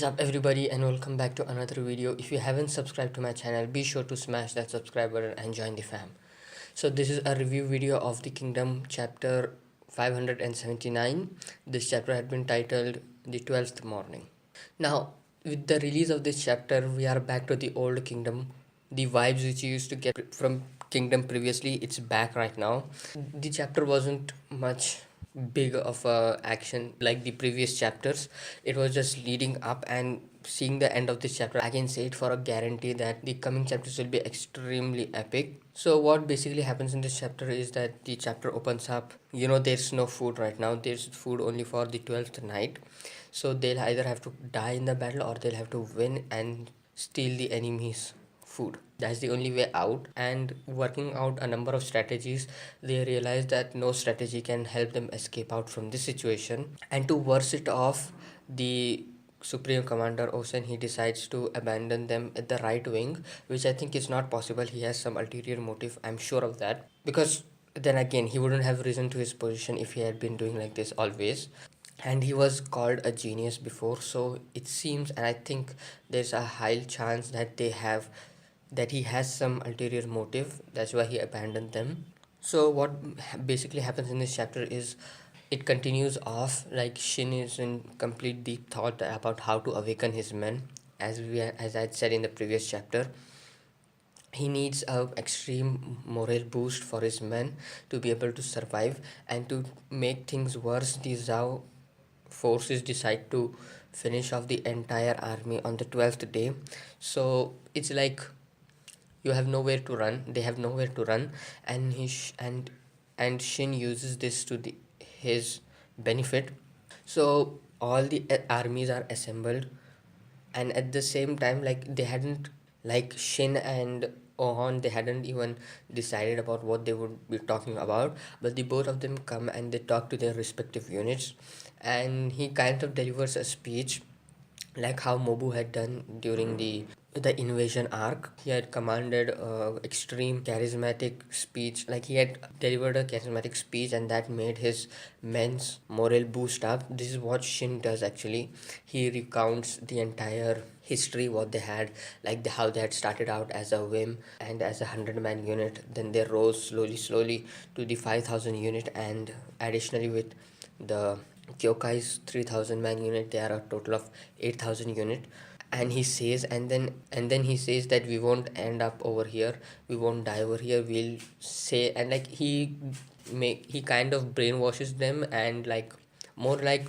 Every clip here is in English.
up everybody and welcome back to another video. If you haven't subscribed to my channel, be sure to smash that subscribe button and join the fam. So this is a review video of the Kingdom chapter 579. This chapter had been titled The 12th Morning. Now, with the release of this chapter, we are back to the old Kingdom. The vibes which you used to get from Kingdom previously, it's back right now. The chapter wasn't much big of a action like the previous chapters. It was just leading up, and seeing the end of this chapter, I can say it for a guarantee that the coming chapters will be extremely epic. So what basically happens in this chapter is that the chapter opens up, there's no food right now, there's food only for the 12th night. So they'll either have to die in the battle or they'll have to win and steal the enemy's food. That's the only way out. And working out a number of strategies, they realize that no strategy can help them escape out from this situation. And to worse it off, the Supreme Commander Osen, he decides to abandon them at the right wing, which I think is not possible. He has some ulterior motive, I'm sure of that. Because then again, he wouldn't have risen to his position if he had been doing like this always. And he was called a genius before, so it seems, and I think there's a high chance that he has some ulterior motive. That's why he abandoned them. So what basically happens in this chapter is it continues off like Shin is in complete deep thought about how to awaken his men. As I had said in the previous chapter, he needs a extreme morale boost for his men to be able to survive. And to make things worse, the Zhao forces decide to finish off the entire army on the 12th day. So it's like you have nowhere to run, they have nowhere to run. And and Shin uses this to his benefit. So all the armies are assembled, and at the same time, like they hadn't, like Shin and Ohon, they hadn't even decided about what they would be talking about, but the both of them come and they talk to their respective units. And he kind of delivers a speech like how Mobu had done during the invasion arc. He had commanded extreme charismatic speech, like he had delivered a charismatic speech, and that made his men's morale boost up. This is what Shin does actually. He recounts the entire history, what they had, like how they had started out as a whim and as a 100-man unit, then they rose slowly to the 5,000 unit, and additionally with the Kyokai's 3,000 man unit, they are a total of 8,000 unit. And he says, and then he says that we won't end up over here, we won't die over here, we'll say. And like he kind of brainwashes them, and like more like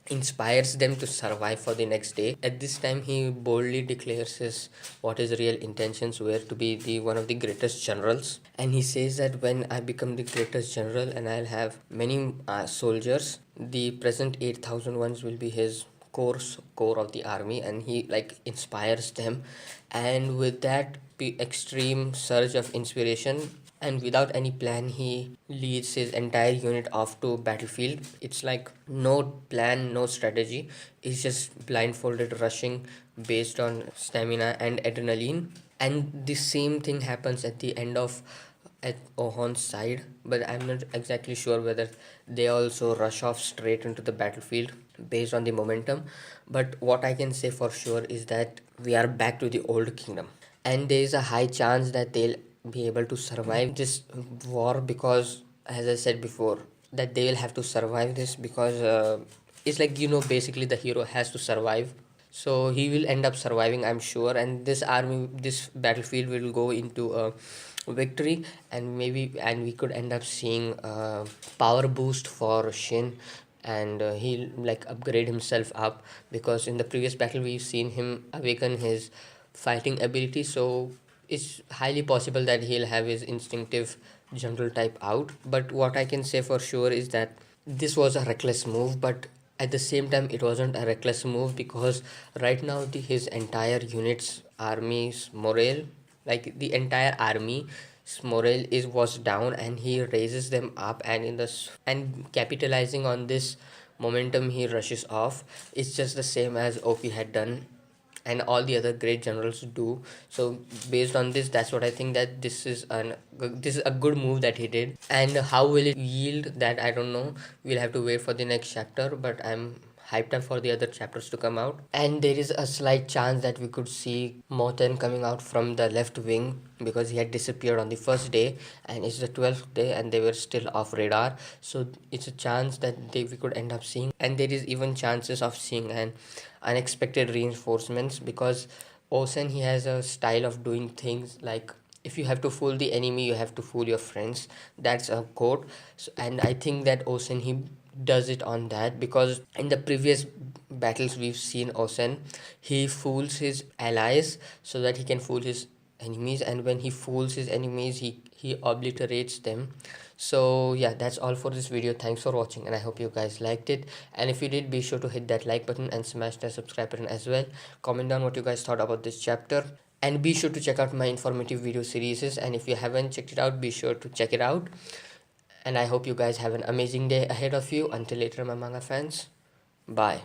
inspires them to survive for the next day. At this time, he boldly declares what his real intentions were, to be the one of the greatest generals. And he says that when I become the greatest general and I'll have many soldiers, the present 8,000 ones will be his core of the army. And he like inspires them, and with that extreme surge of inspiration, and without any plan, he leads his entire unit off to battlefield. It's like no plan, no strategy. It's just blindfolded rushing based on stamina and adrenaline. And the same thing happens at the end of at Ohon's side, but I'm not exactly sure whether they also rush off straight into the battlefield based on the momentum. But what I can say for sure is that we are back to the old kingdom, and there is a high chance that they'll be able to survive this war, because as I said before, that they will have to survive this, because it's like, basically the hero has to survive. So he will end up surviving, I'm sure, and this battlefield will go into a victory. And we could end up seeing a power boost for Shin, and he'll like upgrade himself up, because in the previous battle we've seen him awaken his fighting ability. So it's highly possible that he'll have his instinctive general type out. But what I can say for sure is that this was a reckless move, but at the same time it wasn't a reckless move, because right now his entire unit's army's morale, like the entire army's morale was down, and he raises them up, and and capitalizing on this momentum, he rushes off. It's just the same as OP had done and all the other great generals do. So based on this, that's what I think, that this is a good move that he did. And how will it yield, that I don't know. We'll have to wait for the next chapter, but I'm hyped up for the other chapters to come out. And there is a slight chance that we could see Moten coming out from the left wing, because he had disappeared on the first day and it's the 12th day and they were still off radar. So it's a chance that we could end up seeing, and there is even chances of seeing an unexpected reinforcements, because Osen, he has a style of doing things like, if you have to fool the enemy, you have to fool your friends. That's a quote. So, and I think that Osen, he does it on that, because in the previous battles we've seen Osen, he fools his allies so that he can fool his enemies, and when he fools his enemies, he obliterates them. So yeah, that's all for this video. Thanks for watching, and I hope you guys liked it. And if you did, be sure to hit that like button and smash that subscribe button as well. Comment down what you guys thought about this chapter, and be sure to check out my informative video series, and if you haven't checked it out, be sure to check it out. And I hope you guys have an amazing day ahead of you. Until later, my manga fans, bye.